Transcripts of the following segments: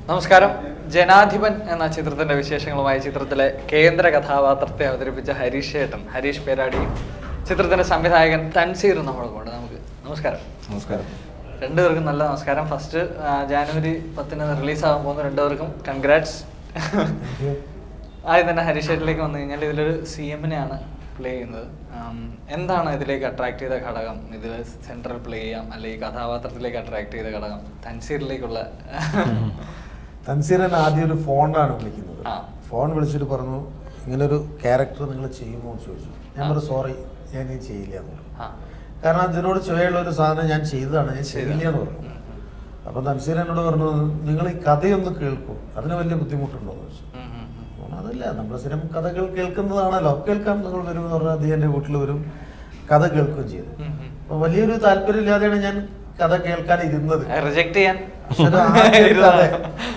നമസ്കാരം. ജനാധിപൻ എന്ന ചിത്രത്തിന്റെ വിശേഷങ്ങളുമായി ചിത്രത്തിലെ കേന്ദ്ര കഥാപാത്രത്തെ അവതരിപ്പിച്ച ഹരീഷ് പേരാടി, ചിത്രത്തിന്റെ സംവിധായകൻ തൻസീർ നമ്മളെ കൊണ്ട്. നമുക്ക് നമസ്കാരം. നമസ്കാരം. രണ്ടുപേർക്കും നല്ല നമസ്കാരം. ഫസ്റ്റ് ജാനുവരി 10 റിലീസാകാൻ പോകുന്ന രണ്ടുപേർക്കും കൺഗ്രാറ്റ്സ്. ആദ്യം തന്നെ ഹരീഷേട്ടിലേക്ക് വന്നു കഴിഞ്ഞാൽ ഇതിലൊരു CM-നെയാണ് പ്ലേ ചെയ്യുന്നത്. എന്താണ് ഇതിലേക്ക് അട്രാക്ട് ചെയ്ത ഘടകം? ഇതിൽ സെൻട്രൽ പ്ലേ ചെയ്യാം, അല്ലെങ്കിൽ കഥാപാത്രത്തിലേക്ക് അട്രാക്ട് ചെയ്ത ഘടകം തൻസീറിലേക്കുള്ള? തൻസീറിനെ ആദ്യം ഒരു ഫോണിലാണ് വിളിക്കുന്നത്. ഫോൺ വിളിച്ചിട്ട് പറഞ്ഞു, ഇങ്ങനൊരു ക്യാരക്ടർ നിങ്ങൾ ചെയ്യുമോ എന്ന് ചോദിച്ചു. ഞാൻ പറഞ്ഞു സോറി, ഞാൻ ഈ ചെയ്യില്ല എന്ന് പറഞ്ഞു. കാരണം അതിനോട് ചോയുള്ള ഒരു സാധനം ഞാൻ ചെയ്തതാണ്, ഞാൻ ചെയ്യില്ല എന്ന് പറഞ്ഞു. അപ്പം തൻസീർ എന്നോട് പറഞ്ഞു, നിങ്ങൾ ഈ കഥയൊന്ന് കേൾക്കും, അതിന് വലിയ ബുദ്ധിമുട്ടുണ്ടോ എന്ന് ചോദിച്ചു. അതല്ല, നമ്മുടെ സ്ഥിരം കഥകൾ കേൾക്കുന്നതാണല്ലോ, കേൾക്കാം നിങ്ങൾ വരും എന്ന് പറഞ്ഞാൽ അദ്ദേഹം എൻ്റെ വീട്ടിൽ വരും, കഥ കേൾക്കുകയും ചെയ്തു. അപ്പം വലിയൊരു താല്പര്യമില്ലാതെയാണ് ഞാൻ കഥ കേൾക്കാൻ ഇരുന്നത്. റിജക്ട് ചെയ്യാൻ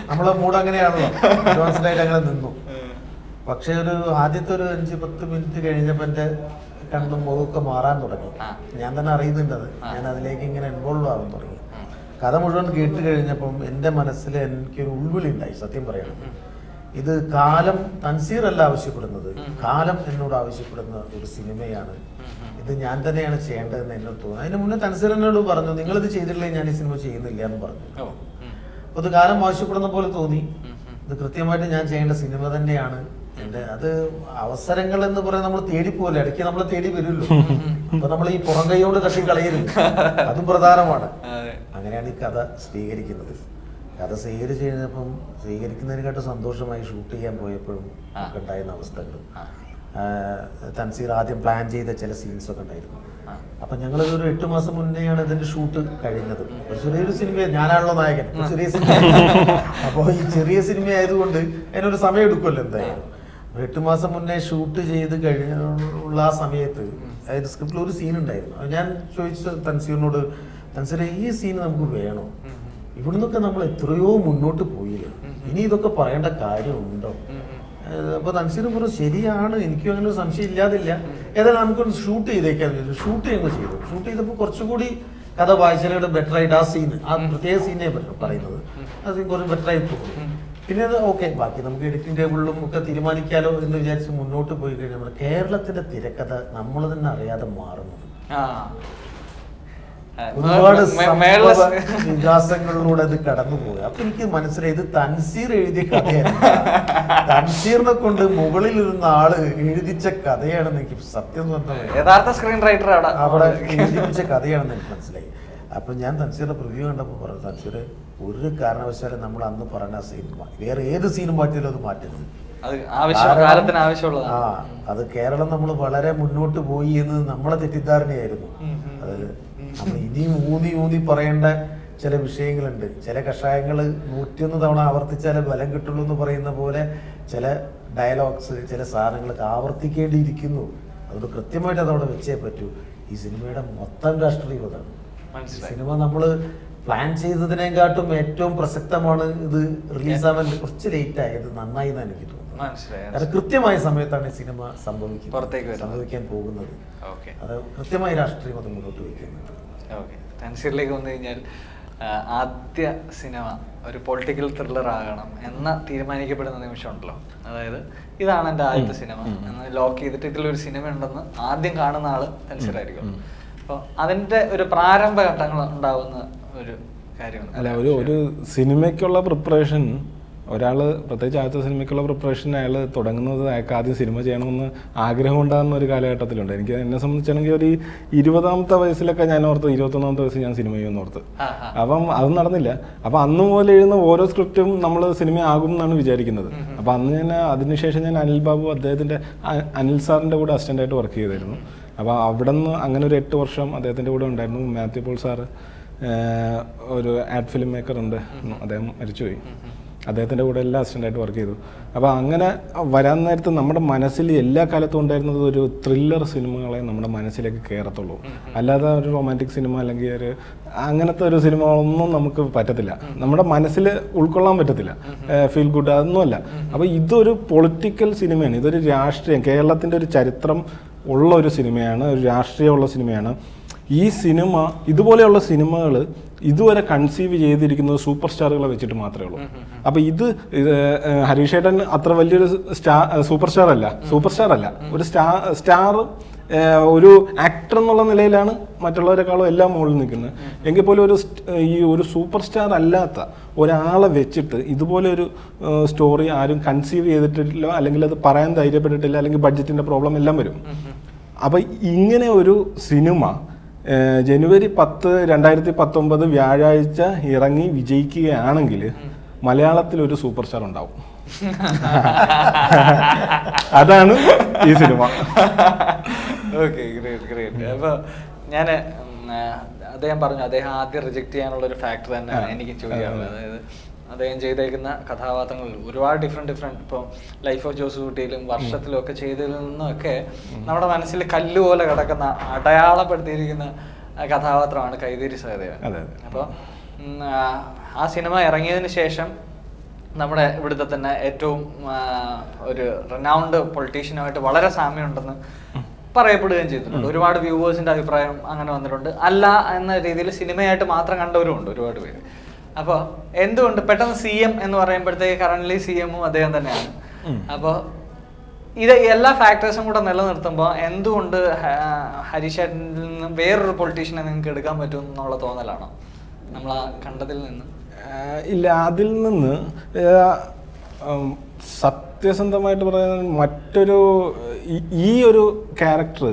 നമ്മളെ മൂഡ് അങ്ങനെയാണല്ലോ, അഡ്വാൻസ്ഡായിട്ട് അങ്ങനെ നിന്നു. പക്ഷെ ഒരു ആദ്യത്തെ ഒരു 5-10 മിനിറ്റ് കഴിഞ്ഞപ്പോൾ എൻ്റെ കണ്ണും മുഖമൊക്കെ മാറാൻ തുടങ്ങി. ഞാൻ തന്നെ അറിയുന്നുണ്ട് അത്. ഞാൻ അതിലേക്ക് ഇങ്ങനെ ഇൻവോൾവ് ആവാൻ തുടങ്ങി. കഥ മുഴുവൻ കേട്ട് കഴിഞ്ഞപ്പം എൻ്റെ മനസ്സിൽ എനിക്കൊരു ഉൾവിളി ഉണ്ടായി. സത്യം പറയണം, ഇത് കാലം തൻസീർ അല്ല ആവശ്യപ്പെടുന്നത്, കാലം എന്നോട് ആവശ്യപ്പെടുന്ന ഒരു സിനിമയാണ്, ഇത് ഞാൻ തന്നെയാണ് ചെയ്യേണ്ടതെന്ന് എന്നോട് തോന്നുന്നു. അതിന് മുന്നേ തൻസീർ എന്നോട് പറഞ്ഞു, നിങ്ങളിത് ചെയ്തിട്ടില്ലെങ്കിൽ ഞാൻ ഈ സിനിമ ചെയ്യുന്നില്ല എന്ന് പറഞ്ഞു. അപ്പോൾ ഇത് കാലം ആവശ്യപ്പെടുന്ന പോലെ തോന്നി. ഇത് കൃത്യമായിട്ട് ഞാൻ ചെയ്യേണ്ട സിനിമ തന്നെയാണ് എൻ്റെ. അത് അവസരങ്ങൾ എന്ന് പറയാൻ നമ്മൾ തേടിപ്പോലെ, ഇടയ്ക്ക് നമ്മളെ തേടി വരുമല്ലോ. അപ്പൊ നമ്മൾ ഈ പുറം കൈയോട് തട്ടി കളയരുത്, അതും പ്രധാനമാണ്. അങ്ങനെയാണ് ഈ കഥ സ്വീകരിക്കുന്നത്. കഥ സ്വീകരിച്ച് കഴിഞ്ഞപ്പം സ്വീകരിക്കുന്നതിനെക്കാട്ടും സന്തോഷമായി ഷൂട്ട് ചെയ്യാൻ പോയപ്പോഴും ഒക്കെ ഉണ്ടായിരുന്ന അവസ്ഥകൾ. തൻസീർ ആദ്യം പ്ലാൻ ചെയ്ത ചില സീൻസൊക്കെ ഉണ്ടായിരുന്നു. അപ്പം ഞങ്ങളൊരു 8 മാസം മുന്നെയാണ് ഇതിൻ്റെ ഷൂട്ട് കഴിഞ്ഞത്. ഒരു ചെറിയൊരു സിനിമ, ഞാനാണല്ലോ നായകൻ, ചെറിയ സിനിമ. അപ്പോൾ ഈ ചെറിയ സിനിമ ആയതുകൊണ്ട് അതിനൊരു സമയം എടുക്കുമല്ലോ എന്തായാലും. 8 മാസം മുന്നേ ഷൂട്ട് ചെയ്ത് കഴിഞ്ഞുള്ള ആ സമയത്ത് അതായത് സ്ക്രിപ്റ്റിൽ ഒരു സീൻ ഉണ്ടായിരുന്നു. ഞാൻ ചോദിച്ച തൻസീറിനോട്, തൻസീറെ ഈ സീൻ നമുക്ക് വേണോ? ഇവിടുന്നൊക്കെ നമ്മൾ എത്രയോ മുന്നോട്ട് പോയില്ലേ, ഇനി ഇതൊക്കെ പറയേണ്ട കാര്യമുണ്ടോ? അപ്പോൾ തൻസീർ പറഞ്ഞു ശരിയാണ്, എനിക്കും അങ്ങനെ ഒരു സംശയം ഇല്ലാതില്ല, ഏതായാലും നമുക്കൊന്ന് ഷൂട്ട് ചെയ്തേക്കാൻ. ഷൂട്ട് ഞങ്ങൾ ചെയ്തു. ഷൂട്ട് ചെയ്തപ്പോൾ കുറച്ചുകൂടി കഥ വായിച്ചാലും ബെറ്റർ ആയിട്ട് ആ സീൻ, ആ പ്രത്യേക സീനെ പറയുന്നത്, അത് കുറച്ച് ബെറ്റർ ആയി തോന്നി. പിന്നെ അത് ഓക്കെ, ബാക്കി നമുക്ക് എഡിറ്റിംഗ് ടേബിളിലും ഒക്കെ തീരുമാനിക്കാലോ എന്ന് വിചാരിച്ച് മുന്നോട്ട് പോയി കഴിഞ്ഞാൽ കേരളത്തിന്റെ തിരക്കഥ നമ്മൾ തന്നെ അറിയാതെ മാറുന്നത്. ഒരുപാട് വികാസങ്ങളിലൂടെ അത് കടന്നുപോയി. അപ്പൊ എനിക്ക് മനസ്സിലായി, ഇത് തൻസീർ എഴുതിയ കഥയാണ്, തൻസീറിനെ കൊണ്ട് മുകളിൽ ഇരുന്ന ആള് എഴുതിച്ച കഥയാണെന്ന് എനിക്ക് സത്യം അവിടെ എഴുതിപ്പിച്ച കഥയാണെന്ന് എനിക്ക് മനസ്സിലായി. അപ്പൊ ഞാൻ തൻസീറിന്റെ പ്രിവ്യൂ കണ്ടപ്പോൾ പറഞ്ഞു, തൻസീർ ഒരു കാരണവശാലും നമ്മൾ അന്ന് പറഞ്ഞ സിനിമ വേറെ ഏത് സീനും മാറ്റിയാലും അത് മാറ്റുന്നു. അത് കേരളം നമ്മൾ വളരെ മുന്നോട്ട് പോയി എന്ന് നമ്മളെ തെറ്റിദ്ധാരണയായിരുന്നു. അത് നമ്മൾ ഇനിയും ഊന്നി പറയേണ്ട ചില വിഷയങ്ങളുണ്ട്. ചില കഷായങ്ങൾ 101 തവണ ആവർത്തിച്ചാലേ ബലം കിട്ടുള്ളൂ എന്ന് പറയുന്ന പോലെ ചില ഡയലോഗ്സ്, ചില സാധനങ്ങളൊക്കെ ആവർത്തിക്കേണ്ടിയിരിക്കുന്നു. അതുകൊണ്ട് കൃത്യമായിട്ട് അതവിടെ വെച്ചേ പറ്റൂ. ഈ സിനിമയുടെ മൊത്തം രാഷ്ട്രീയം അതാണ്. സിനിമ നമ്മൾ പ്ലാൻ ചെയ്തതിനെക്കാട്ടും ഏറ്റവും പ്രസക്തമാണ് ഇത് റിലീസാവാൻ കുറച്ച് ലേറ്റ് ആയത് നന്നായി എന്നാണ് എനിക്ക് തോന്നുന്നത്. അത് കൃത്യമായ സമയത്താണ് സിനിമ സംഭവിക്കാൻ പോകുന്നത്. അത് കൃത്യമായ രാഷ്ട്രീയം അത് മുന്നോട്ട് വയ്ക്കുന്നുണ്ട്. തൻസീറിലേക്ക് വന്നു കഴിഞ്ഞാൽ ആദ്യ സിനിമ ഒരു പൊളിറ്റിക്കൽ ത്രില്ലർ ആകണം എന്ന് തീരുമാനിക്കപ്പെടുന്ന നിമിഷമുണ്ടല്ലോ, അതായത് ഇതാണ് എൻ്റെ ആദ്യത്തെ സിനിമ എന്ന് ലോക്ക് ചെയ്തിട്ട് ഇതിലൊരു സിനിമ ഉണ്ടെന്ന് ആദ്യം കാണുന്ന ആള് തൻസീറായിരിക്കും. അപ്പോൾ അതിൻ്റെ ഒരു പ്രാരംഭ ഘട്ടങ്ങൾ ഉണ്ടാവുന്ന ഒരു കാര്യമാണ്. അല്ല, ഒരു സിനിമയ്ക്കുള്ള പ്രിപ്പറേഷൻ, ഒരാൾ പ്രത്യേകിച്ച് ആദ്യത്തെ സിനിമയ്ക്കുള്ള പ്രിപ്പറേഷൻ അയാൾ തുടങ്ങുന്നത് അയാൾക്ക് ആദ്യം സിനിമ ചെയ്യണമെന്ന് ആഗ്രഹം ഉണ്ടാകുന്ന ഒരു കാലഘട്ടത്തിലുണ്ട്. എനിക്ക് എന്നെ സംബന്ധിച്ചാണെങ്കിൽ ഒരു 20ാമത്തെ വയസ്സിലൊക്കെ ഞാൻ ഓർത്ത്, 21ാമത്തെ വയസ്സിൽ ഞാൻ സിനിമ ചെയ്യുമെന്ന് ഓർത്ത്. അപ്പം അത് നടന്നില്ല. അപ്പം അന്ന് പോലെ എഴുതുന്ന ഓരോ സ്ക്രിപ്റ്റും നമ്മൾ സിനിമ ആകും എന്നാണ് വിചാരിക്കുന്നത്. അപ്പം അന്ന് ഞാൻ അതിനുശേഷം ഞാൻ അനിൽ ബാബു, അദ്ദേഹത്തിൻ്റെ അനിൽ സാറിൻ്റെ കൂടെ അസിസ്റ്റൻ്റായിട്ട് വർക്ക് ചെയ്തായിരുന്നു. അപ്പോൾ അവിടെ നിന്ന് അങ്ങനെ ഒരു 8 വർഷം അദ്ദേഹത്തിൻ്റെ കൂടെ ഉണ്ടായിരുന്നു. മാത്യു പോൾ സാറ് ഒരു ആഡ് ഫിലിം മേക്കർ ഉണ്ട്, അദ്ദേഹം മരിച്ചുപോയി. അദ്ദേഹത്തിൻ്റെ കൂടെ എല്ലാ അസിസ്റ്റൻ്റായിട്ട് വർക്ക് ചെയ്തു. അപ്പോൾ അങ്ങനെ വരാൻ നേരത്ത് നമ്മുടെ മനസ്സിൽ എല്ലാ കാലത്തും ഉണ്ടായിരുന്നത് ഒരു ത്രില്ലർ സിനിമകളെ നമ്മുടെ മനസ്സിലേക്ക് കയറത്തുള്ളൂ. അല്ലാതെ ഒരു റൊമാൻറ്റിക് സിനിമ അല്ലെങ്കിൽ ഒരു അങ്ങനത്തെ ഒരു സിനിമ ഒന്നും നമുക്ക് പറ്റത്തില്ല, നമ്മുടെ മനസ്സിൽ ഉൾക്കൊള്ളാൻ പറ്റത്തില്ല, ഫീൽ ഗുഡ് അതൊന്നുമല്ല. അപ്പോൾ ഇതൊരു പൊളിറ്റിക്കൽ സിനിമയാണ്, ഇതൊരു രാഷ്ട്രീയം, കേരളത്തിൻ്റെ ഒരു ചരിത്രം ഉള്ള ഒരു സിനിമയാണ്, ഒരു രാഷ്ട്രീയമുള്ള സിനിമയാണ്. ഈ സിനിമ ഇതുപോലെയുള്ള സിനിമകൾ ഇതുവരെ കൺസീവ് ചെയ്തിരിക്കുന്നത് സൂപ്പർ സ്റ്റാറുകളെ വെച്ചിട്ട് മാത്രമേ ഉള്ളൂ. അപ്പോൾ ഇത് ഹരീഷ് ഏട്ടൻ അത്ര വലിയൊരു സൂപ്പർ സ്റ്റാർ അല്ല, ഒരു സ്റ്റാർ ഒരു ആക്ടർ എന്നുള്ള നിലയിലാണ് മറ്റുള്ളവരെക്കാളും എല്ലാം മുകളിൽ നിൽക്കുന്നത്. എങ്കിൽ പോലും ഒരു സൂപ്പർ സ്റ്റാർ അല്ലാത്ത ഒരാളെ വെച്ചിട്ട് ഇതുപോലെ ഒരു സ്റ്റോറി ആരും കൺസീവ് ചെയ്തിട്ടില്ല, അല്ലെങ്കിൽ അത് പറയാൻ ധൈര്യപ്പെട്ടിട്ടില്ല, അല്ലെങ്കിൽ ബഡ്ജറ്റിന്റെ പ്രോബ്ലം എല്ലാം വരും. അപ്പം ഇങ്ങനെ ഒരു സിനിമ ജനുവരി 10, 2019 വ്യാഴാഴ്ച ഇറങ്ങി വിജയിക്കുകയാണെങ്കിൽ മലയാളത്തിൽ ഒരു സൂപ്പർ സ്റ്റാർ ഉണ്ടാവും. അതാണ് ഈ സിനിമ. Okay, great. അപ്പോൾ ഞാൻ അദ്ദേഹം പറഞ്ഞു, അദ്ദേഹം ആദ്യം റിജക്ട് ചെയ്യാനുള്ള ഒരു ഫാക്ടർ തന്നെയാണ് എനിക്ക് ചോദിക്കാറുള്ളത്. അതായത് അദ്ദേഹം ചെയ്തേക്കുന്ന കഥാപാത്രങ്ങളിൽ ഒരുപാട് ഡിഫറെൻറ്റ് ഇപ്പോൾ ലൈഫ് ഓഫ് ജോസ് കുട്ടിയിലും വർഷത്തിലും ഒക്കെ ചെയ്തതിൽ നിന്നൊക്കെ നമ്മുടെ മനസ്സിൽ കല്ലുപോലെ കിടക്കുന്ന അടയാളപ്പെടുത്തിയിരിക്കുന്ന കഥാപാത്രമാണ് കൈതേരി സഹദേവൻ. അപ്പോൾ ആ സിനിമ ഇറങ്ങിയതിന് ശേഷം നമ്മുടെ ഇവിടുത്തെ തന്നെ ഏറ്റവും ഒരു റെനൗണ്ട് പൊളിറ്റീഷ്യനുമായിട്ട് വളരെ സാമ്യമുണ്ടെന്ന് പറയപ്പെടുകയും ചെയ്തിട്ടുണ്ട്. ഒരുപാട് വ്യൂവേഴ്സിന്റെ അഭിപ്രായം അങ്ങനെ വന്നിട്ടുണ്ട്. അല്ല എന്ന രീതിയിൽ സിനിമയായിട്ട് മാത്രം കണ്ടവരുമുണ്ട് ഒരുപാട് പേര്. അപ്പോൾ എന്തുകൊണ്ട് പെട്ടെന്ന് CM എന്ന് പറയുമ്പോഴത്തേക്ക് കറന്റ്ലി CM-ഉം അദ്ദേഹം തന്നെയാണ്. അപ്പോൾ ഇത് എല്ലാ ഫാക്ടേഴ്സും കൂടെ നിലനിർത്തുമ്പോൾ എന്തുകൊണ്ട് ഹരീഷ് ഏട്ടനിൽ നിന്ന് വേറൊരു പൊളിറ്റീഷ്യനെ നിങ്ങൾക്ക് എടുക്കാൻ പറ്റും എന്നുള്ള തോന്നലാണോ നമ്മൾ ആ കണ്ടതിൽ നിന്ന്? ഇല്ല, അതിൽ നിന്ന് സത്യസന്ധമായിട്ട് പറയുന്നത് മറ്റൊരു ഈ ഒരു ക്യാരക്ടർ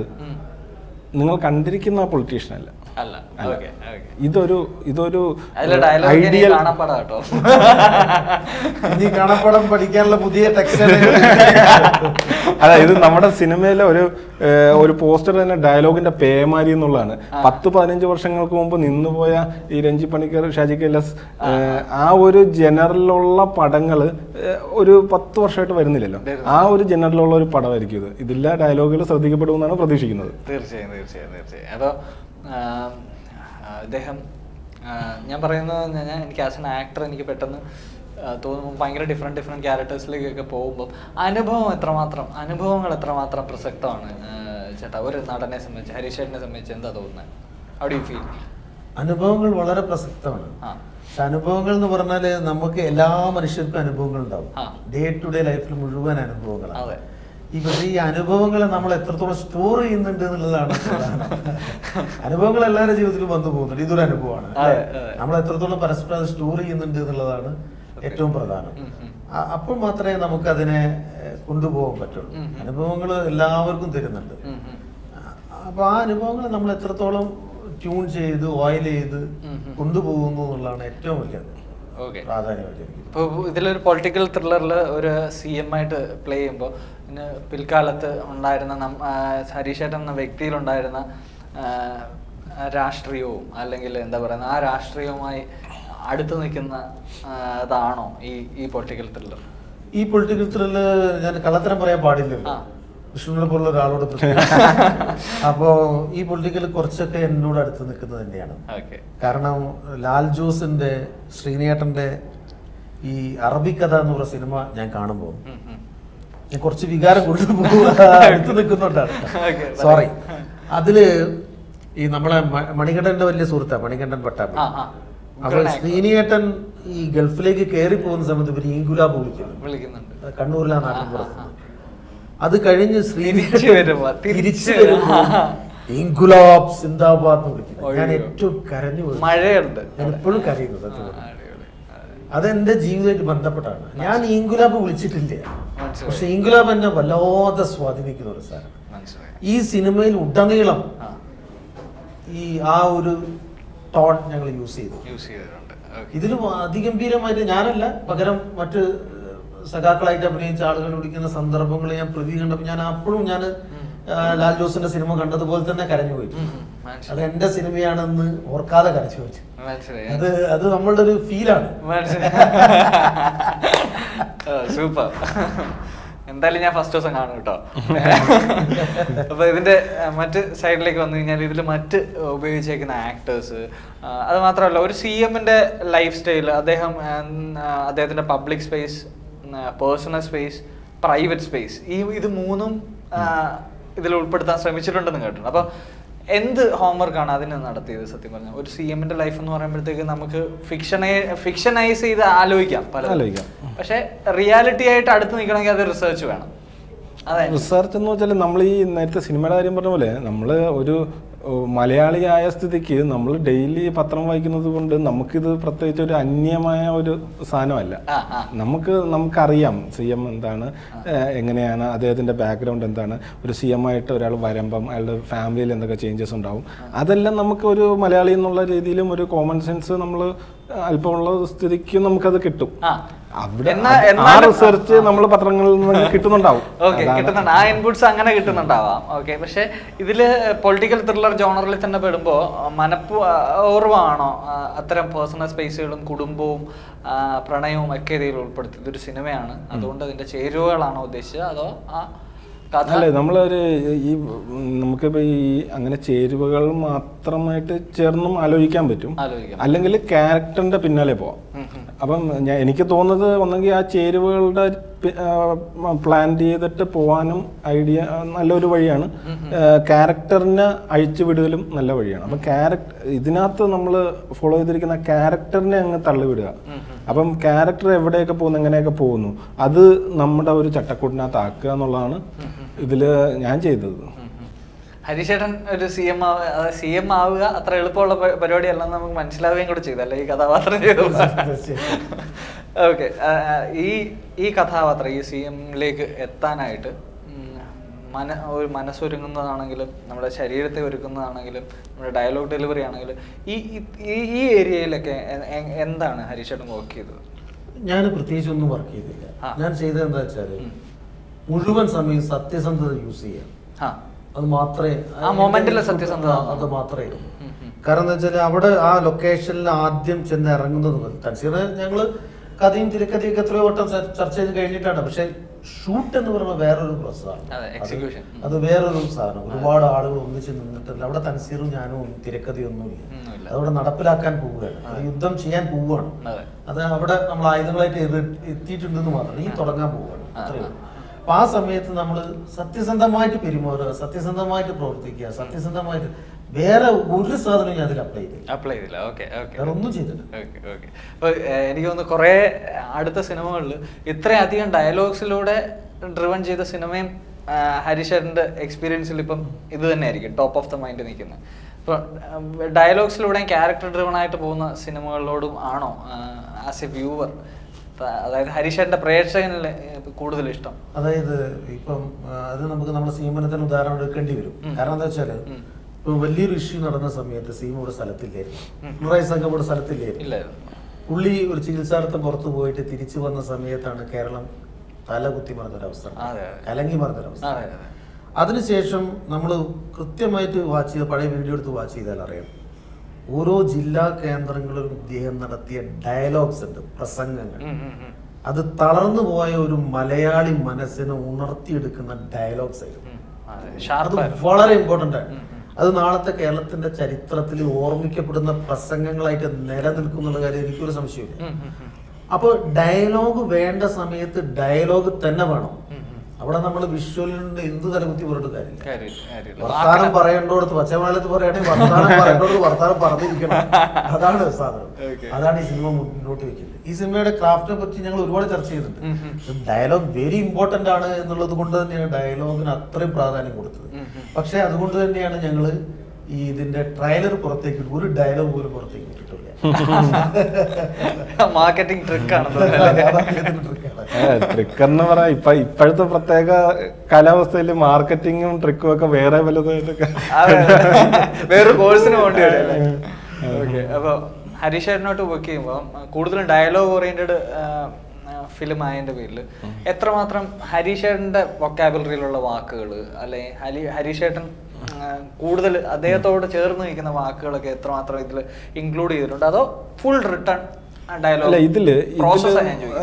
നിങ്ങൾ കണ്ടിരിക്കുന്ന പൊളിറ്റീഷ്യൻ അല്ല. ഇതൊരു ഐഡിയൽ കാണപ്പടം പഠിക്കാനുള്ള പുതിയ ടെക്സ്റ്റ്. അല്ല, ഇത് നമ്മുടെ സിനിമയിലെ ഒരു പോസ്റ്റർ തന്നെ ഡയലോഗിന്റെ പേമാരി എന്നുള്ളതാണ്. 10-15 വർഷങ്ങൾക്ക് മുമ്പ് നിന്നുപോയ ഈ രഞ്ജി പണിക്കർ, ഷാജി കൈലാസ്, ആ ഒരു ജനറലുള്ള പടങ്ങള് ഒരു 10 വർഷമായിട്ട് വരുന്നില്ലല്ലോ. ആ ഒരു ജനറലുള്ള ഒരു പടമായിരിക്കും ഇതില്ല ഡയലോഗുകൾ ശ്രദ്ധിക്കപ്പെടുമെന്നാണ് പ്രതീക്ഷിക്കുന്നത്. തീർച്ചയായും. അപ്പോൾ അദ്ദേഹം ഞാൻ പറയുന്നത് എനിക്ക് ആസ് എൻ ആക്ടർ എനിക്ക് പെട്ടെന്ന് തോന്നുമ്പോൾ ഭയങ്കര ഡിഫറെൻറ്റ് ക്യാരക്ടേഴ്സിലേക്കൊക്കെ പോകുമ്പോൾ അനുഭവങ്ങൾ എത്രമാത്രം പ്രസക്തമാണ് ചേട്ടാ ഒരു നടനെ സംബന്ധിച്ച്, ഹരീഷ് ചേട്ടനെ സംബന്ധിച്ച് എന്താ തോന്നുന്നത്? How do you feel? അനുഭവങ്ങൾ വളരെ പ്രസക്തമാണ്. പക്ഷെ അനുഭവങ്ങൾ എന്ന് പറഞ്ഞാല് നമുക്ക് എല്ലാ മനുഷ്യർക്കും അനുഭവങ്ങൾ ഉണ്ടാവും. ഡേ ടു ഡേ ലൈഫിൽ മുഴുവൻ അനുഭവങ്ങളാണ്. പക്ഷേ ഈ അനുഭവങ്ങളെ നമ്മൾ എത്രത്തോളം സ്റ്റോർ ചെയ്യുന്നുണ്ട് എന്നുള്ളതാണ്. അനുഭവങ്ങൾ എല്ലാവരുടെ ജീവിതത്തിലും വന്നു പോകുന്നുണ്ട്. ഇതൊരു അനുഭവമാണ്. നമ്മൾ എത്രത്തോളം പരസ്പരം അത് സ്റ്റോർ ചെയ്യുന്നുണ്ട് എന്നുള്ളതാണ് ഏറ്റവും പ്രധാനം. അപ്പോൾ മാത്രമേ നമുക്ക് അതിനെ കൊണ്ടുപോകാൻ പറ്റുള്ളൂ. അനുഭവങ്ങൾ എല്ലാവർക്കും തരുന്നുണ്ട്. അപ്പൊ ആ അനുഭവങ്ങൾ നമ്മൾ എത്രത്തോളം ട്യൂൺ ചെയ്ത് ഓയിൽ ചെയ്ത് കൊണ്ടുപോകുന്നു എന്നുള്ളതാണ് ഏറ്റവും വലിയ പ്രാധാന്യം. ഇപ്പോൾ ഇതിലൊരു പൊളിറ്റിക്കൽ ത്രില്ലറിൽ ഒരു CM ആയിട്ട് പ്ലേ ചെയ്യുമ്പോൾ പിന്നെ പിൽക്കാലത്ത് ഉണ്ടായിരുന്ന ഹരീഷ് ഏട്ടൻ എന്ന വ്യക്തിയിലുണ്ടായിരുന്ന രാഷ്ട്രീയവും അല്ലെങ്കിൽ എന്താ പറയുന്ന ആ രാഷ്ട്രീയവുമായി അടുത്ത് നിൽക്കുന്ന ഇതാണോ ഈ പൊളിറ്റിക്കൽ ത്രില്ലർ? ഈ പൊളിറ്റിക്കൽ ത്രില്ലർ ഞാൻ കള്ളത്തരം പറയാൻ പാടില്ലല്ലോ, വിഷ്ണുവിനെ പോലുള്ള ഒരാളോട്. അപ്പോ ഈ പൊളിറ്റിക്കൽ കുറച്ചൊക്കെ എന്നോട് അടുത്ത് നിൽക്കുന്നത് തന്നെയാണ്. കാരണം ലാൽ ജോസിന്റെ, ശ്രീനേട്ടന്റെ ഈ അറബിക്കഥ എന്ന് പറയുന്ന സിനിമ ഞാൻ കാണുമ്പോൾ ഞാൻ കുറച്ച് വികാരം അടുത്ത് നിൽക്കുന്നുണ്ടാണ്. സോറി. അതില് ഈ നമ്മളെ മണികണ്ഠന്റെ വലിയ സുഹൃത്താണ് മണികണ്ഠൻ പട്ടാമ്പി. അപ്പൊ ശ്രീനിയേട്ടൻ ഈ ഗൾഫിലേക്ക് കയറി പോകുന്ന സമയത്ത് ഇവര് ഈങ്കുലാബ് വിളിക്കുന്നുണ്ട്, കണ്ണൂരിലാണ് നാട്ടിൻപുറത്ത്. അത് കഴിഞ്ഞ് തിരിച്ചു വരുമ്പോ ഇൻകുലാബ് സിന്ദാബാദ് എന്ന് വിളിക്കുന്നു. ഞാൻ ഏറ്റവും കരഞ്ഞു പോയി. മഴയുണ്ട്, ഞാൻ എപ്പോഴും കരയുന്നത്. അതെന്റെ ജീവിതമായിട്ട് ബന്ധപ്പെട്ടാണ്. ഞാൻ ഇൻകുലാബ് വിളിച്ചിട്ടില്ല, പക്ഷെ ഇൻകുലാബ് എന്നെ വല്ലാതെ സ്വാധീനിക്കുന്ന ഒരു സാധനം. ഈ സിനിമയിൽ ഉടനീളം ഈ ആ ഒരു ടോൺ ഞങ്ങൾ യൂസ് ചെയ്തിട്ടുണ്ട്. ഇതിലും അതിഗംഭീരമായിട്ട് ഞാനല്ല, പകരം മറ്റ് സഖാക്കളായിട്ട് അഭിനയിച്ച ആളുകൾ വിളിക്കുന്ന സന്ദർഭങ്ങൾ ഞാൻ പ്രതി കണ്ടപ്പോൾ ഞാൻ അപ്പോഴും ലാൽ ജോസിന്റെ സിനിമ കണ്ടതുപോലെ തന്നെ കരഞ്ഞു പോയി. അത് എന്റെ സിനിമയാണെന്ന് ഓർക്കാതെ കരച്ചു വെച്ചു. അത് നമ്മളുടെ ഒരു ഫീലാണ്. സൂപ്പർ. എന്തായാലും ഞാൻ ഫസ്റ്റ് ദിവസം കാണും കേട്ടോ. അപ്പൊ ഇതിന്റെ മറ്റ് സൈഡിലേക്ക് വന്നു കഴിഞ്ഞാൽ ഇതിൽ മറ്റ് ഉപയോഗിച്ചേക്കുന്ന ആക്ടേഴ്സ്, അത് മാത്രമല്ല ഒരു CM-ന്റെ ലൈഫ് സ്റ്റൈൽ, അദ്ദേഹത്തിന്റെ public space, personal space, private space, ഇത് മൂന്നും ഇതിൽ ഉൾപ്പെടുത്താൻ ശ്രമിച്ചിട്ടുണ്ടെന്ന് കേട്ടിട്ടുണ്ട്. അപ്പോൾ എന്ത് ഹോംവർക്കാണ് അതിന് നടത്തിയത്? സത്യം പറഞ്ഞാൽ ഒരു CM-ന്റെ ലൈഫ് എന്ന് പറയുമ്പോഴത്തേക്ക് നമുക്ക് ഫിക്ഷനൈസ് ചെയ്ത് ആലോചിക്കാം പലതും, പക്ഷെ റിയാലിറ്റി ആയിട്ട് അടുത്ത് നിൽക്കണമെങ്കിൽ അത് റിസർച്ച് വേണം. റിസർച്ച് എന്ന് വെച്ചാൽ നമ്മൾ ഈ നേരത്തെ സിനിമയുടെ കാര്യം പറഞ്ഞ പോലെ നമ്മൾ ഒരു മലയാളിയായ സ്ഥിതിക്ക് നമ്മൾ ഡെയിലി പത്രം വായിക്കുന്നത് കൊണ്ട് നമുക്കിത് പ്രത്യേകിച്ച് ഒരു അന്യമായ ഒരു സാധനമല്ല. നമുക്കറിയാം CM എന്താണ്, എങ്ങനെയാണ്, അദ്ദേഹത്തിൻ്റെ ബാക്ക്ഗ്രൗണ്ട് എന്താണ്, ഒരു CM ആയിട്ട് ഒരാൾ വരുമ്പം അയാളുടെ ഫാമിലിയിൽ എന്തൊക്കെ ചേഞ്ചസ് ഉണ്ടാവും, അതെല്ലാം നമുക്ക് ഒരു മലയാളി എന്നുള്ള രീതിയിലും ഒരു കോമൺ സെൻസ് നമ്മൾ അല്പമുള്ള സ്ഥിതിക്ക് നമുക്കത് കിട്ടും. അവിടെ ആ റിസർച്ച് നമ്മൾ പത്രങ്ങളിൽ നിന്ന് കിട്ടുന്നുണ്ടാവും. കിട്ടുന്നുണ്ട്, ആ ഇൻപുട്സ് അങ്ങനെ കിട്ടുന്നുണ്ടാവാം. ഓക്കെ, പക്ഷെ ഇതില് പൊളിറ്റിക്കൽ ത്രില്ലർ ജോണറിൽ തന്നെ പെടുമ്പോ മനഃപൂർവ്വമാണോ അത്തരം പേഴ്സണൽ സ്പേസുകളും കുടുംബവും പ്രണയവും ഒക്കെ ഇതിൽ ഉൾപ്പെടുത്തി? ഇതൊരു സിനിമയാണ്, അതുകൊണ്ട് അതിന്റെ ചേരുവകളാണോ ഉദ്ദേശിച്ചത്, അതോ അല്ലേ നമ്മളൊരു ഈ നമുക്കിപ്പോൾ ഈ അങ്ങനെ ചേരുവകൾ മാത്രമായിട്ട് ചേർന്നും ആലോചിക്കാൻ പറ്റും, അല്ലെങ്കിൽ ക്യാരക്ടറിന്റെ പിന്നാലെ പോവാം. അപ്പം എനിക്ക് തോന്നുന്നത് ഒന്നെങ്കിൽ ആ ചേരുവകളുടെ പ്ലാൻ ചെയ്തിട്ട് പോകാനും ഐഡിയ നല്ലൊരു വഴിയാണ്, ക്യാരക്ടറിനെ അഴിച്ചു വിടുതലും നല്ല വഴിയാണ്. അപ്പം ഇതിനകത്ത് നമ്മൾ ഫോളോ ചെയ്തിരിക്കുന്ന ക്യാരക്ടറിനെ അങ്ങ് തള്ളിവിടുക. അപ്പം ക്യാരക്ടർ എവിടെയൊക്കെ പോകുന്നു, എങ്ങനെയൊക്കെ പോകുന്നു, അത് നമ്മുടെ ഒരു ചട്ടക്കൂട്ടിനകത്ത് ആക്കുക എന്നുള്ളതാണ് ഇതിൽ ഞാൻ ചെയ്തത്. ഹരീഷേട്ടൻ ഒരു CM ആവുക അത്ര എളുപ്പമുള്ള പരിപാടിയല്ലെന്ന് നമുക്ക് മനസ്സിലാവുകയും കൂടെ ചെയ്തല്ലേ ഈ കഥാപാത്രം ചെയ്തു. ഓക്കെ, ഈ കഥാപാത്രം ഈ CM-ലേക്ക് എത്താനായിട്ട് ഒരു മനസ്സൊരുങ്ങുന്നതാണെങ്കിലും നമ്മുടെ ശരീരത്തെ ഒരുക്കുന്നതാണെങ്കിലും നമ്മുടെ ഡയലോഗ് ഡെലിവറി ആണെങ്കിലും ഈ ഏരിയയിലൊക്കെ എന്താണ് ഹരീഷേട്ടൻ വർക്ക് ചെയ്തത്? ഞാൻ പ്രത്യേകിച്ച് ഒന്നും വർക്ക് ചെയ്തില്ല. ഞാൻ ചെയ്തത് എന്താ വെച്ചാൽ മുഴുവൻ സമയം സത്യസന്ധത യൂസ് ചെയ്യാം. അത് മാത്രമേ അത് മാത്രമേ. കാരണം എന്താ വെച്ചാൽ അവിടെ ആ ലൊക്കേഷനിൽ ആദ്യം ചെന്ന് ഇറങ്ങുന്നത് മുതൽ തൻസീറിന് ഞങ്ങള് കഥയും തിരക്കഥയൊക്കെ എത്രയോ വട്ടം ചർച്ച ചെയ്ത് കഴിഞ്ഞിട്ടാണ്. പക്ഷെ ഷൂട്ട് എന്ന് പറയുന്നത് വേറൊരു പ്രോസസ്സാണ്, അത് വേറൊരു സാധനം. ഒരുപാട് ആളുകൾ ഒന്നിച്ച് നിന്നിട്ടില്ല. അവിടെ തൻസീറും ഞാനും തിരക്കഥയൊന്നുമില്ല, അതവിടെ നടപ്പിലാക്കാൻ പോവുകയാണ്, അത് യുദ്ധം ചെയ്യാൻ പോവുകയാണ്. അത് അവിടെ നമ്മൾ ആയുധങ്ങളായിട്ട് എത്തിയിട്ടുണ്ടെന്ന് മാത്രം, ഈ തുടങ്ങാൻ പോവുകയാണ്, അത്രയും. അപ്പൊ ആ സമയത്ത് നമ്മൾ സത്യസന്ധമായിട്ട് പെരുമാറുക, സത്യസന്ധമായിട്ട് പ്രവർത്തിക്കുക, സത്യസന്ധമായിട്ട് വേറെ ഒരു സാധനം ഞാൻ അതിൽ അപ്ലൈ ചെയ്തില്ല. വേറെ ഒന്നും ചെയ്തില്ല. എനിക്ക് തോന്നുന്നു കുറെ അടുത്ത സിനിമകളിൽ ഇത്രയധികം ഡയലോഗ്സിലൂടെ ഡ്രിവൺ ചെയ്ത സിനിമയും ഹരീഷേട്ടൻ്റെ എക്സ്പീരിയൻസിൽ ഇപ്പം ഇത് തന്നെ ആയിരിക്കും ടോപ്പ് ഓഫ് ദ മൈൻഡ് നിൽക്കുന്നത്. ഇപ്പൊ ഡയലോഗ്സിലൂടെയും ക്യാരക്ടർ ഡ്രിവൺ ആയിട്ട് പോകുന്ന സിനിമകളിലോടും ആണോ ആസ് എ വ്യൂവർ, അതായത് ഹരീഷേട്ടന്റെ പ്രേക്ഷകനിൽ കൂടുതൽ ഇഷ്ടം? അതായത് ഇപ്പം അത് നമുക്ക് നമ്മുടെ CM-നെ തന്നെ ഉദാഹരണം എടുക്കേണ്ടി വരും. കാരണം എന്താ വെച്ചാല് ഇപ്പൊ വലിയൊരു ഇഷ്യൂ നടന്ന സമയത്ത് CM ഇവിടെ സ്ഥലത്തില്ലായിരുന്നു, പിണറായി സംഘം ഇവിടെ സ്ഥലത്തില്ലായിരുന്നു. പുള്ളി ഒരു ചികിത്സാർത്ഥം പുറത്തു പോയിട്ട് തിരിച്ചു വന്ന സമയത്താണ് കേരളം തലകുത്തി മറിഞ്ഞൊരവസ്ഥ, കലങ്ങി മറിഞ്ഞൊരവസ്ഥ. അതിനുശേഷം നമ്മൾ കൃത്യമായിട്ട് വാച്ച് ചെയ്ത പഴയ വീഡിയോ എടുത്ത് വാച്ച് ചെയ്താൽ അറിയാം, ഓരോ ജില്ലാ കേന്ദ്രങ്ങളിലും ഇദ്ദേഹം നടത്തിയ ഡയലോഗ്സ് ഉണ്ട്, പ്രസംഗങ്ങൾ. അത് തളർന്നു പോയ ഒരു മലയാളി മനസ്സിനെ ഉണർത്തിയെടുക്കുന്ന ഡയലോഗ്സ് ആയിരുന്നു. അത് വളരെ ഇമ്പോർട്ടൻ്റ് ആണ്. അത് നാളത്തെ കേരളത്തിന്റെ ചരിത്രത്തിൽ ഓർമ്മിക്കപ്പെടുന്ന പ്രസംഗങ്ങളായിട്ട് നിലനിൽക്കുന്നുള്ള കാര്യം എനിക്കൊരു സംശയമില്ല. അപ്പോൾ ഡയലോഗ് വേണ്ട സമയത്ത് ഡയലോഗ് തന്നെ വേണം. അവിടെ നമ്മൾ വിഷ്വലിന്റെ എന്ത് തലകുത്തി പറഞ്ഞിട്ട് കാര്യമില്ല. വർത്താനം പറയേണ്ടോടത്ത് പച്ചമലയാളത്തിൽ പറയുകയാണെങ്കിൽ വർത്താനം പറയേണ്ടോടത്ത് വർത്താനം പറഞ്ഞിരിക്കണം. അതാണ് സാധനം, അതാണ് ഈ സിനിമ മുന്നോട്ട് വെക്കുന്നത്. ഈ സിനിമയുടെ ക്രാഫ്റ്റിനെ പറ്റി ഞങ്ങൾ ഒരുപാട് ചർച്ച ചെയ്തിട്ടുണ്ട്. ഡയലോഗ് വെരി ഇമ്പോർട്ടന്റ് ആണ് എന്നുള്ളത് കൊണ്ട് തന്നെയാണ് ഡയലോഗിന് അത്രയും പ്രാധാന്യം കൊടുത്തത്. പക്ഷെ അതുകൊണ്ട് തന്നെയാണ് ഞങ്ങള് ഈ ഇതിന്റെ ട്രailer പുറത്തേക്ക് ഒരു ഡയലോഗ് പോലും പുറത്തേക്ക് ഇട്ടിട്ടില്ല. മാർക്കറ്റിംഗ് ട്രിക്കാണ്. ട്രിക്ക് എന്ന് പറയാം, ഇപ്പോഴത്തെ പ്രത്യേക കാലാവസ്ഥയിൽ മാർക്കറ്റിങ്ങും ട്രിക്കും ഒക്കെ വേറെ വലുതായിട്ടൊക്കെ വേറൊരു കോഴ്സിന് വേണ്ടി വരും. ഓക്കെ, അപ്പൊ ഹരീഷേട്ടനോട്ട് വർക്ക് ചെയ്യുമ്പോൾ കൂടുതലും ഡയലോഗ് ഓറിയന്റഡ് ഫിലിം ആയതിന്റെ പേരിൽ എത്രമാത്രം ഹരീഷേട്ടന്റെ വൊക്കാബുലറിയിലുള്ള വാക്കുകൾ അല്ലെ ഹരീഷേട്ടൻ കൂടുതൽ അദ്ദേഹത്തോട് ചേർന്ന് നിൽക്കുന്ന വാക്കുകളൊക്കെ എത്രമാത്രം ഇതിൽ ഇൻക്ലൂഡ് ചെയ്തിട്ടുണ്ട്, അതോ ഫുൾ റിട്ടേൺ അല്ല ഇതില്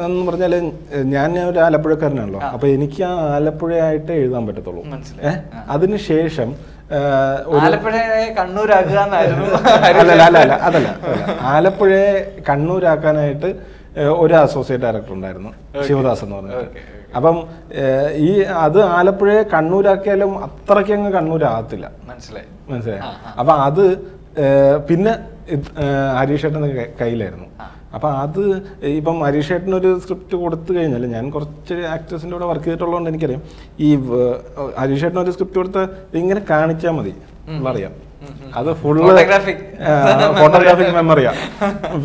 എന്ന് പറഞ്ഞാല് ഞാൻ ഒരു ആലപ്പുഴക്കാരനാണല്ലോ, അപ്പൊ എനിക്ക് ആ ആലപ്പുഴയായിട്ട് എഴുതാൻ പറ്റത്തുള്ളൂ. അതിനുശേഷം അതല്ല ആലപ്പുഴയെ കണ്ണൂരാക്കാനായിട്ട് ഒരു അസോസിയേറ്റ് ഡയറക്ടർ ഉണ്ടായിരുന്നു, ശിവദാസ് എന്ന് പറഞ്ഞിട്ട്. അപ്പം അത് ആലപ്പുഴയെ കണ്ണൂരാക്കിയാലും അത്രയ്ക്ക് അങ്ങ് കണ്ണൂരാകത്തില്ല, മനസ്സിലായി. മനസ്സിലായി. അപ്പൊ അത് പിന്നെ ഹരീഷ് ഏട്ടൻ്റെ കയ്യിലായിരുന്നു. അപ്പം അത് ഇപ്പം ഹരീഷ് ഏട്ടനൊരു സ്ക്രിപ്റ്റ് കൊടുത്തു കഴിഞ്ഞാൽ, ഞാൻ കുറച്ച് ആക്ടേഴ്സിൻ്റെ കൂടെ വർക്ക് ചെയ്തിട്ടുള്ളതുകൊണ്ട് എനിക്കറിയാം, ഈ ഹരീഷ് ഏട്ടനൊരു സ്ക്രിപ്റ്റ് കൊടുത്താൽ ഇങ്ങനെ കാണിച്ചാൽ മതി, അറിയാം, അത് ഫുള്ള് ഫോട്ടോഗ്രാഫിക് മെമ്മറിയാ.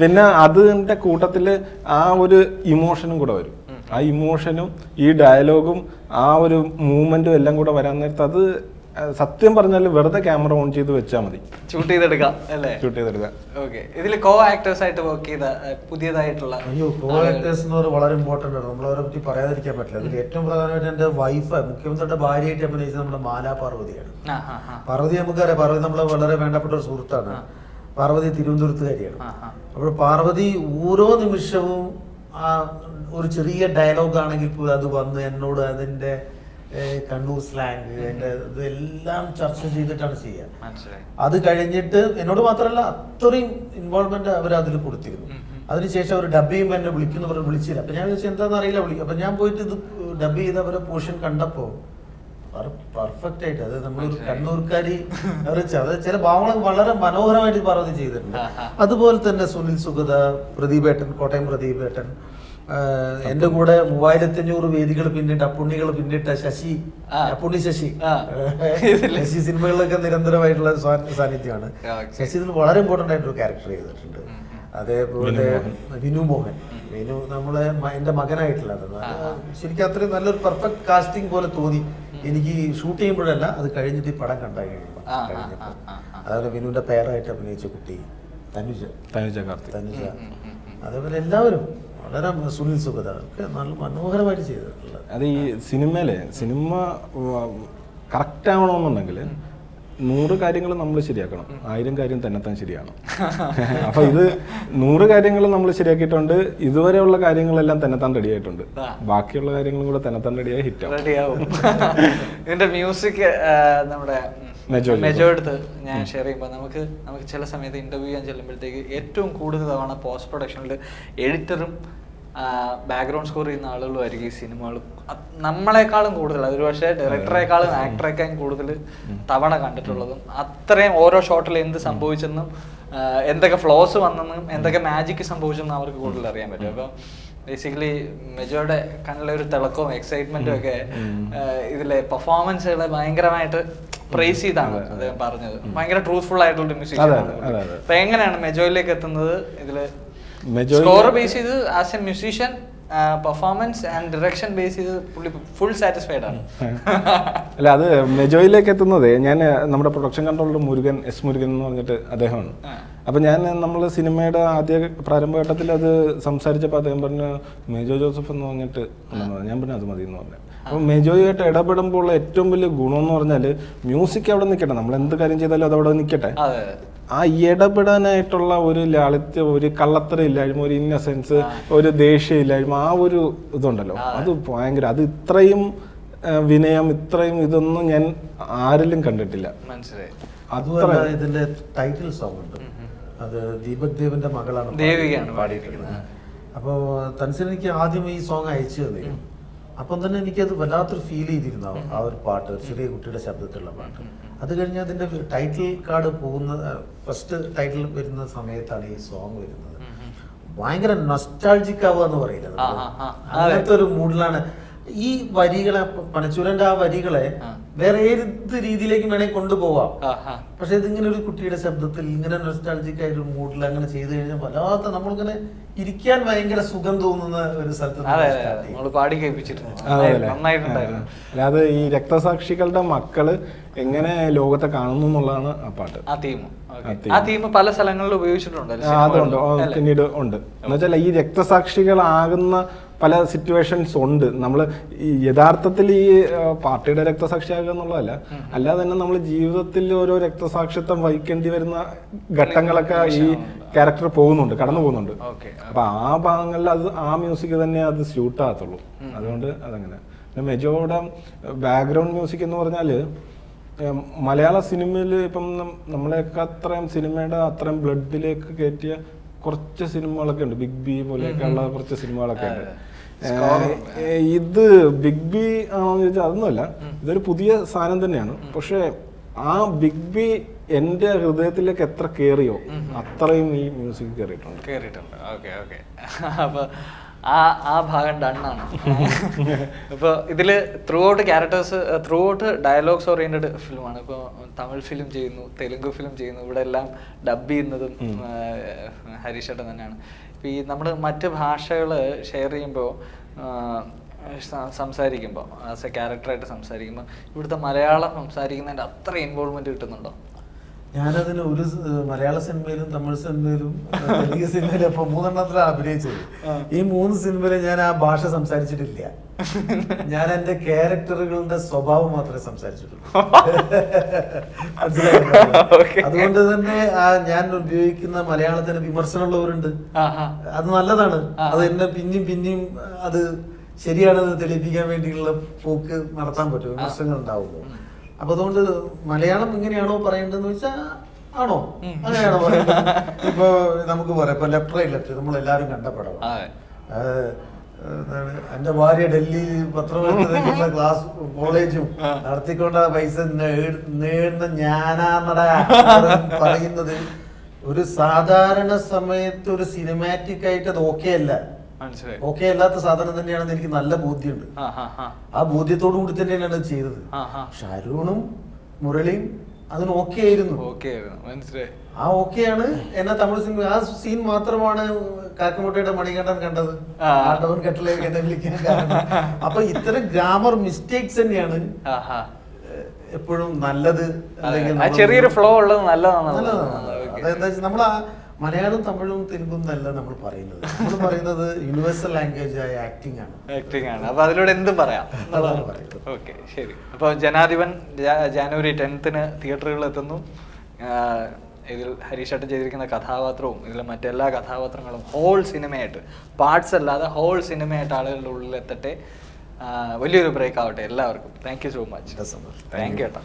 പിന്നെ അതിൻ്റെ കൂട്ടത്തിൽ ആ ഒരു ഇമോഷനും കൂടെ വരും. ആ ഇമോഷനും ഈ ഡയലോഗും ആ ഒരു മൂവ്മെന്റും എല്ലാം കൂടെ വരാൻ നേരത്ത് അത് സത്യം പറഞ്ഞാൽ വെറുതെ ക്യാമറ ഓൺ ചെയ്ത് വെച്ചാൽ മതി, ഷൂട്ട് ചെയ്തെടുക്കാം അല്ലേ? ഷൂട്ട് ചെയ്തെടുക്കാം. ഓക്കെ. ഇതിൽ കോ ആക്ടേഴ്സ് ആയിട്ട് വർക്ക് ചെയ്ത പുതിയതായിട്ടുള്ള കോ ആക്ടേഴ്സ് എന്ന് പറഞ്ഞാൽ വളരെ ഇമ്പോർട്ടൻ്റ് ആണ്. നമ്മളവരെ പറ്റി പറയാതിരിക്കാൻ പറ്റില്ല. അതിൽ ഏറ്റവും പ്രധാനമായിട്ട് എൻ്റെ വൈഫ്, മുഖ്യമന്ത്രിയുടെ ഭാര്യയായിട്ട് അഭിനയിച്ചത് നമ്മുടെ മാലാ പാർവതിയാണ്. പാർവതി നമുക്കറിയാം, പാർവതി നമ്മളെ വളരെ വേണ്ടപ്പെട്ട ഒരു സുഹൃത്താണ്. പാർവതി തിരുവനന്തപുരത്തുകാരിയാണ്. അപ്പോൾ പാർവതി ഓരോ നിമിഷവും ഒരു ചെറിയ ഡയലോഗ് ആണെങ്കിൽ പോലും അത് വന്ന് എന്നോട് അതിൻ്റെ കണ്ണൂർ സ്ലാങ് ഇതെല്ലാം ചർച്ച ചെയ്തിട്ടാണ് ചെയ്യുക. അത് കഴിഞ്ഞിട്ട് എന്നോട് മാത്രമല്ല അത്രയും ഇൻവോൾവ്മെന്റ് അവർ അതിൽ കൊടുത്തിരുന്നു. അതിനുശേഷം അവർ ഡബ് ചെയ്യുമ്പോൾ എന്നെ വിളിക്കുന്നവർ വിളിച്ചില്ല. അപ്പൊ ഞാൻ ചോദിച്ചാൽ എന്താണെന്ന് അറിയില്ല, വിളിക്കും. അപ്പൊ ഞാൻ പോയിട്ട് ഇത് ഡബ് ചെയ്ത അവരെ പോർഷൻ കണ്ടപ്പോ പെർഫെക്റ്റ് ആയിട്ട്, അത് നമ്മളൊരു കണ്ണൂർക്കാരി അവർ ചില ഭാവങ്ങൾ വളരെ മനോഹരമായിട്ട് പാർവതി ചെയ്തിട്ടുണ്ട്. അതുപോലെ തന്നെ സുനിൽ സുഗത, പ്രദീപേട്ടൻ, കോട്ടയം പ്രദീപേട്ടൻ, എന്റെ കൂടെ 3500 വേദികൾ പിന്നിട്ട് അപ്പുണ്ണികൾ പിന്നിട്ട ശശി, അപ്പുണ്ണി ശശി സിനിമകളിലൊക്കെ നിരന്തരമായിട്ടുള്ള സാന്നിധ്യമാണ്. ശശി ഇതിൽ വളരെ ഇമ്പോർട്ടൻ്റ് ആയിട്ടൊരു ക്യാരക്ടർ ചെയ്തിട്ടുണ്ട്. അതേപോലെ വിനു മോഹൻ, വിനു നമ്മളെ എന്റെ മകനായിട്ടുള്ള, ശരിക്കും അത്രയും നല്ലൊരു പെർഫെക്റ്റ് കാസ്റ്റിംഗ് പോലെ തോന്നി എനിക്ക് ഷൂട്ട് ചെയ്യുമ്പോഴല്ല, അത് കഴിഞ്ഞിട്ട് ഈ പടം കണ്ടായി കഴിഞ്ഞപ്പോൾ. അതേപോലെ വിനുവിന്റെ പേരായിട്ട് അഭിനയിച്ച കുട്ടി തനുജ, അതേപോലെ എല്ലാവരും വളരെ, സുനിൽ സുഗത ഒക്കെ നല്ല മനോഹരമായിട്ട് ചെയ്തിട്ടുള്ളത്. അത് ഈ സിനിമ കറക്റ്റ് ആവണമെന്നുണ്ടെങ്കിൽ 100 കാര്യങ്ങൾ നമ്മൾ ശരിയാക്കണം, 1000 കാര്യം തന്നെത്താൻ ശരിയാണ്. അപ്പൊ ഇത് 100 കാര്യങ്ങൾ നമ്മൾ ശരിയാക്കിയിട്ടുണ്ട്, ഇതുവരെയുള്ള കാര്യങ്ങളെല്ലാം തന്നെത്താൻ റെഡി ആയിട്ടുണ്ട്, ബാക്കിയുള്ള കാര്യങ്ങളും കൂടെ തന്നെത്താൻ റെഡിയായി ഹിറ്റാവും. ഇതിന്റെ മ്യൂസിക് നമ്മുടെ മെജോ എടുത്ത് ഞാൻ ഷെയർ ചെയ്യുമ്പോൾ നമുക്ക് ചില സമയത്ത് ഇന്റർവ്യൂ ചെയ്യാൻ ചെല്ലുമ്പോഴത്തേക്ക് ഏറ്റവും കൂടുതൽ തവണ പോസ്റ്റ് പ്രൊഡക്ഷനിൽ എഡിറ്ററും ബാക്ക്ഗ്രൗണ്ട് സ്കോർ ചെയ്യുന്ന ആളുകളുമായിരിക്കും ഈ സിനിമകൾ നമ്മളെക്കാളും കൂടുതൽ, അതൊരു പക്ഷേ ഡയറക്ടറെക്കാളും ആക്ടറേക്കാളും കൂടുതൽ തവണ കണ്ടിട്ടുള്ളതും. അത്രയും ഓരോ ഷോട്ടിൽ എന്ത് സംഭവിച്ചെന്നും എന്തൊക്കെ ഫ്ലോസ് വന്നെന്നും എന്തൊക്കെ മാജിക് സംഭവിച്ചെന്നും അവർക്ക് കൂടുതൽ അറിയാൻ പറ്റും. അപ്പം ബേസിക്കലി മെജോയുടെ കണ്ണിലെ ഒരു തിളക്കവും എക്സൈറ്റ്മെന്റും ഒക്കെ ഇതിലെ പെർഫോമൻസുകളെ ഭയങ്കരമായിട്ട് പ്രൈസ് ചെയ്താണ് അദ്ദേഹം പറഞ്ഞത്. ഭയങ്കര ട്രൂത്ത്ഫുൾ ആയിട്ടുള്ള മ്യൂസിഷ്യനാണ്. അപ്പൊ എങ്ങനെയാണ് മെജോയിലേക്ക് എത്തുന്നത്? ഇതില് സ്കോർ ബേസ് ചെയ്ത് as A musician, performance and direction base ചെയ്ത് പുള്ളി ഫുൾ സാറ്റിസ്ഫൈഡ് ആണ്. അല്ല, അത് മെജോയിലേക്ക് എത്തുന്നത് ഞാൻ നമ്മുടെ പ്രൊഡക്ഷൻ കൺട്രോളർ എസ് മുരുകൻ എന്ന് പറഞ്ഞിട്ട് അദ്ദേഹമാണ്. അപ്പം നമ്മൾ സിനിമയുടെ ആദ്യ പ്രാരംഭഘട്ടത്തിൽ അത് സംസാരിച്ചപ്പോൾ അദ്ദേഹം പറഞ്ഞു മെജോ ജോസഫ് എന്ന് പറഞ്ഞിട്ട്, ഞാൻ പറഞ്ഞു അത് മതി എന്ന് പറഞ്ഞു. അപ്പം മെജോയായിട്ട് ഇടപെടുമ്പോൾ ഉള്ള ഏറ്റവും വലിയ ഗുണം എന്ന് പറഞ്ഞാൽ മ്യൂസിക് അവിടെ നിൽക്കട്ടെ, നമ്മൾ എന്ത് കാര്യം ചെയ്താലും അത് അവിടെ നിൽക്കട്ടെ. ആ ഇടപെടാനായിട്ടുള്ള ഒരു ലാളിത്യം, ഒരു കള്ളത്തരം ഇല്ലായ്മ, ഒരു ഇന്നസെൻസ്, ഒരു ദേഷ്യമില്ലായ്മ, ആ ഒരു ഇതുണ്ടല്ലോ, അത് ഭയങ്കര, അത് ഇത്രയും വിനയം, ഇത്രയും ഇതൊന്നും ഞാൻ ആരിലും കണ്ടിട്ടില്ല. അതുപോലെ ഇതിന്റെ ടൈറ്റിൽ സോങ് ഉണ്ട്, അത് ദീപക് ദേവിന്റെ മകളാണ് പാടിയിട്ടുള്ളത്. അപ്പോൾ തൻസീർ എനിക്ക് ആദ്യം ഈ സോങ് അയച്ചു തന്നിരുന്നു. അപ്പം തന്നെ എനിക്കത് വല്ലാത്തൊരു ഫീൽ ചെയ്തിരുന്നു ആ ഒരു പാട്ട്, ഒരു ചെറിയ കുട്ടിയുടെ ശബ്ദത്തിലുള്ള പാട്ട്. അത് കഴിഞ്ഞ് അതിന്റെ ടൈറ്റിൽ കാർഡ് പോകുന്ന ഫസ്റ്റ് ടൈറ്റിൽ വരുന്ന സമയത്താണ് ഈ സോങ് വരുന്നത്. ഭയങ്കര നൊസ്റ്റാൾജിക് ആവുക എന്ന് പറയുന്നത്, അങ്ങനത്തെ ഒരു മൂഡിലാണ്. ഈ വരികളെ, പനച്ചൂരന്റെ ആ വരികളെ വേറെ ഏത് രീതിയിലേക്ക് വേണമെങ്കിൽ കൊണ്ടുപോവാം. പക്ഷെ ഇതിങ്ങനെ ഒരു കുട്ടിയുടെ ശബ്ദത്തിൽ ഇങ്ങനെ നൊസ്റ്റാൾജിക് ആയിട്ട് മൂഡിൽ അങ്ങനെ ചെയ്തു കഴിഞ്ഞാൽ വല്ലാത്ത നമ്മളിങ്ങനെ ഇരിക്കാൻ ഭയങ്കര സുഖം തോന്നുന്ന ഒരു സ്ഥലത്ത്. അല്ലാതെ ഈ രക്തസാക്ഷികളുടെ മക്കള് എങ്ങനെ ലോകത്തെ കാണുന്നു എന്നുള്ളതാണ് ആ പാട്ട്. ആ തീം പല സ്ഥലങ്ങളിൽ ഉപയോഗിച്ചിട്ടുണ്ട്. അതുണ്ട്, പിന്നീട് ഉണ്ട്. എന്നുവെച്ചാൽ ഈ രക്തസാക്ഷികളാകുന്ന പല സിറ്റുവേഷൻസ് ഉണ്ട്. നമ്മൾ യഥാർത്ഥത്തിൽ ഈ പാർട്ടിയുടെ രക്തസാക്ഷിയാകുക എന്നുള്ളതല്ല, അല്ലാതെ തന്നെ നമ്മൾ ജീവിതത്തിൽ ഓരോ രക്തസാക്ഷിത്വം വഹിക്കേണ്ടി വരുന്ന ഘട്ടങ്ങളൊക്കെ ഈ ക്യാരക്ടർ കടന്നു പോകുന്നുണ്ട്. അപ്പൊ ആ ഭാഗങ്ങളിൽ അത് ആ മ്യൂസിക് തന്നെ അത് സ്യൂട്ട് ആകത്തുള്ളൂ. അതുകൊണ്ട് അതങ്ങനെ. മെജോയുടെ ബാക്ക്ഗ്രൗണ്ട് മ്യൂസിക് എന്ന് പറഞ്ഞാൽ മലയാള സിനിമയിൽ ഇപ്പം നമ്മളെയൊക്കെ അത്രയും സിനിമയുടെ അത്രയും ബ്ലഡിലേക്ക് കയറ്റിയ കുറച്ച് സിനിമകളൊക്കെ ഉണ്ട്. ബിഗ് ബി പോലെയൊക്കെ ഉള്ള കുറച്ച് സിനിമകളൊക്കെ ഉണ്ട്. ഇത് ബിഗ് ബി ആണോന്ന് ചോദിച്ചാൽ അതൊന്നുമല്ല, ഇതൊരു പുതിയ സാധനം തന്നെയാണ്. പക്ഷെ ആ ബിഗ് ബി എൻ്റെ ഹൃദയത്തിലേക്ക് എത്ര കയറിയോ അത്രയും ഈ മ്യൂസിക് കയറിയിട്ടുണ്ട്. ഓക്കെ. അപ്പോൾ ആ ഭാഗം ഡണ്ണാണ്. ഇപ്പോൾ ഇതിൽ throughout characters, throughout dialogues oriented ഫിലിമാണ്. ഇപ്പോൾ തമിഴ് ഫിലിം ചെയ്യുന്നു, തെലുങ്ക് ഫിലിം ചെയ്യുന്നു, ഇവിടെ എല്ലാം ഡബ് ചെയ്യുന്നതും ഹരീഷ് ഏട്ടൻ തന്നെയാണ്. ഇപ്പോൾ ഈ നമ്മൾ മറ്റ് ഭാഷകൾ ഷെയർ ചെയ്യുമ്പോൾ, സംസാരിക്കുമ്പോൾ, ആസ് എ ക്യാരക്ടറായിട്ട് സംസാരിക്കുമ്പോൾ ഇവിടുത്തെ മലയാളം സംസാരിക്കുന്നതിൻ്റെ അത്ര ഇൻവോൾവ്മെൻറ്റ് കിട്ടുന്നുണ്ടോ? ഞാനതിന് ഒരു മലയാള സിനിമയിലും തമിഴ് സിനിമയിലും തെലുങ്ക് സിനിമയിലും ഇപ്പൊ 3 അഭിനയിച്ചത്. ഈ 3 സിനിമയിലും ഞാൻ ആ ഭാഷ സംസാരിച്ചിട്ടില്ല. ഞാൻ എന്റെ ക്യാരക്ടറുകളുടെ സ്വഭാവം മാത്രമേ സംസാരിച്ചിട്ടുള്ളൂ. അതുകൊണ്ട് തന്നെ ഞാൻ ഉപയോഗിക്കുന്ന മലയാളത്തിന് വിമർശനമുള്ളവരുണ്ട്. അത് നല്ലതാണ്. അത് എന്നെ പിന്നെയും അത് ശരിയാണെന്ന് തെളിയിപ്പിക്കാൻ വേണ്ടിയുള്ള പോക്ക് നടത്താൻ പറ്റും, വിമർശനങ്ങൾ ഉണ്ടാവുമ്പോൾ. അപ്പൊ അതുകൊണ്ട് മലയാളം ഇങ്ങനെയാണോ പറയേണ്ടതെന്ന് വെച്ചാൽ ആണോ അങ്ങനെയാണോ പറയേണ്ടത്? ഇപ്പൊ നമുക്ക് പറയാം, ഇപ്പൊ ലെഫ്റ്റ് റൈറ്റ് ലെഫ്റ്റ് നമ്മളെല്ലാരും കണ്ട പടമാണ്. എന്റെ ഭാര്യ ഡൽഹി പത്രമായിട്ടുള്ള ക്ലാസ് കോളേജും നടത്തിക്കൊണ്ട പൈസ നേടുന്ന ഞാനാന്നട പറയുന്നത് ഒരു സാധാരണ സമയത്ത് ഒരു സിനിമാറ്റിക് ആയിട്ട് അത് ഓക്കെ അല്ല. ഓക്കെ അല്ലാത്ത സാധനം തന്നെയാണെന്ന് എനിക്ക് നല്ല ബോധ്യമുണ്ട്. ആ ബോധ്യത്തോടു കൂടി തന്നെയാണ് അത് ചെയ്തത്. ഷാരൂണും മുരളിയും അതിന് ഓക്കെ ആയിരുന്നു. ആ ഓക്കെയാണ് എന്നെ തമിഴ് സിനിമ ആ സീൻ മാത്രമാണ് കാക്കമുട്ടയുടെ മണികണ്ഠൻ കണ്ടത്, ആണ്ടവൻ കെട്ടിലേക്ക് എന്നെ വിളിക്കാൻ കാരണം. അപ്പൊ ഇത്തരം ഗ്രാമർ മിസ്റ്റേക്സ് തന്നെയാണ് എപ്പോഴും നല്ലത്. ചെറിയൊരു ഫ്ലോ ഉള്ളത് നല്ലതാണ്. അതെന്താ വെച്ചാൽ നമ്മൾ മലയാളം തമിഴും തെലുങ്കും എന്നല്ല നമ്മൾ പറയുന്നത്. നമ്മൾ പറയുന്നത് യൂണിവേഴ്സൽ ലാംഗ്വേജ് ആയ ആക്ടിംഗ് ആണ്. അപ്പൊ അതിലൂടെ എന്തും പറയാം. ഓക്കെ, ശരി. അപ്പോൾ ജനാധിപൻ ജാനുവരി 10 തിയേറ്ററുകളിൽ എത്തുന്നു. ഇതിൽ ഹരീഷ് ഏട്ടൻ ചെയ്തിരിക്കുന്ന കഥാപാത്രവും ഇതിലെ മറ്റെല്ലാ കഥാപാത്രങ്ങളും ഹോൾ സിനിമയായിട്ട്, പാർട്സ് അല്ലാതെ ഹോൾ സിനിമയായിട്ട് ആളുകളുടെ ഉള്ളിൽ എത്തട്ടെ. വലിയൊരു ബ്രേക്ക് ആവട്ടെ എല്ലാവർക്കും. Thank you so much. Thank you ഏട്ടാ.